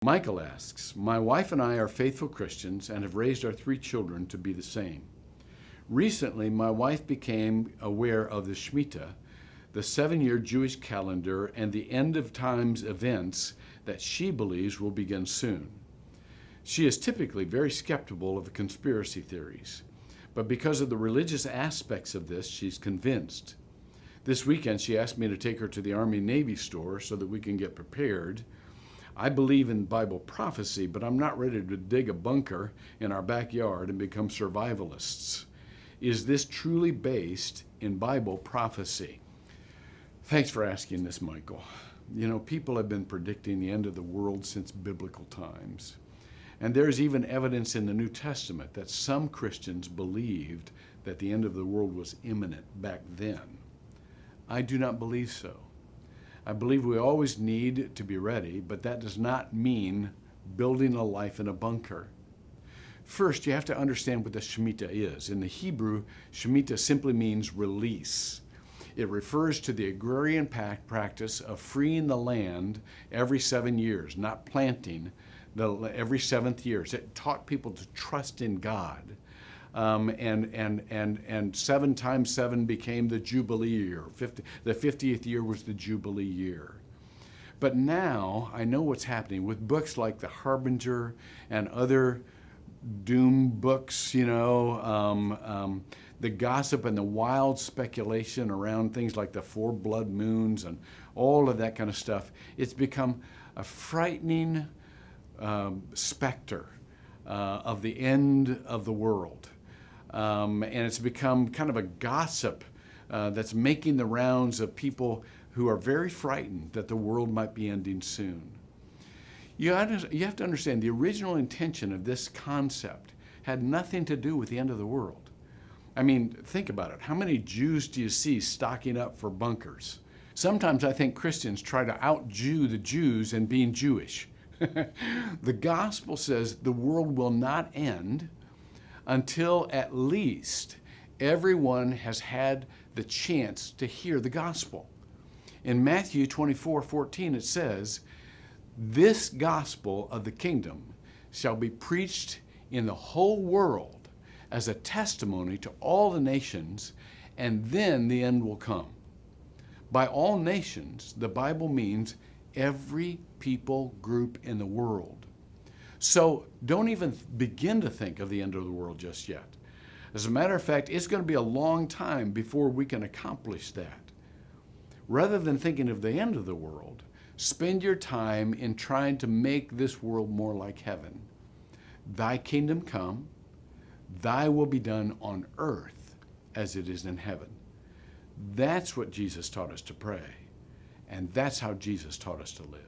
Michael asks, my wife and I are faithful Christians and have raised our 3 children to be the same. Recently, my wife became aware of the Shemitah, the 7-year Jewish calendar, and the end of times events that she believes will begin soon. She is typically very skeptical of conspiracy theories, but because of the religious aspects of this, she's convinced. This weekend, she asked me to take her to the Army-Navy store so that we can get prepared. I believe in Bible prophecy, but I'm not ready to dig a bunker in our backyard and become survivalists. Is this truly based in Bible prophecy? Thanks for asking this, Michael. You know, people have been predicting the end of the world since biblical times. And there's even evidence in the New Testament that some Christians believed that the end of the world was imminent back then. I do not believe so. I believe we always need to be ready, but that does not mean building a life in a bunker. First, you have to understand what the Shemitah is. In the Hebrew, Shemitah simply means release. It refers to the agrarian practice of freeing the land every 7 years, not planting every 7th year. It taught people to trust in God. And 7 times 7 became the Jubilee year. The 50th year was the Jubilee year. But now I know what's happening with books like The Harbinger and other doom books, you know, the gossip and the wild speculation around things like the 4 blood moons and all of that kind of stuff. It's become a frightening specter of the end of the world. And it's become kind of a gossip that's making the rounds of people who are very frightened that the world might be ending soon. You have to understand the original intention of this concept had nothing to do with the end of the world. I mean, think about it. How many Jews do you see stocking up for bunkers? Sometimes I think Christians try to out-Jew the Jews in being Jewish. The gospel says the world will not end until at least everyone has had the chance to hear the gospel. In Matthew 24:14, it says, "This gospel of the kingdom shall be preached in the whole world as a testimony to all the nations, and then the end will come." By all nations, the Bible means every people group in the world. So don't even begin to think of the end of the world just yet. As a matter of fact, it's going to be a long time before we can accomplish that. Rather than thinking of the end of the world, spend your time in trying to make this world more like heaven. Thy kingdom come, thy will be done on earth as it is in heaven. That's what Jesus taught us to pray, and that's how Jesus taught us to live.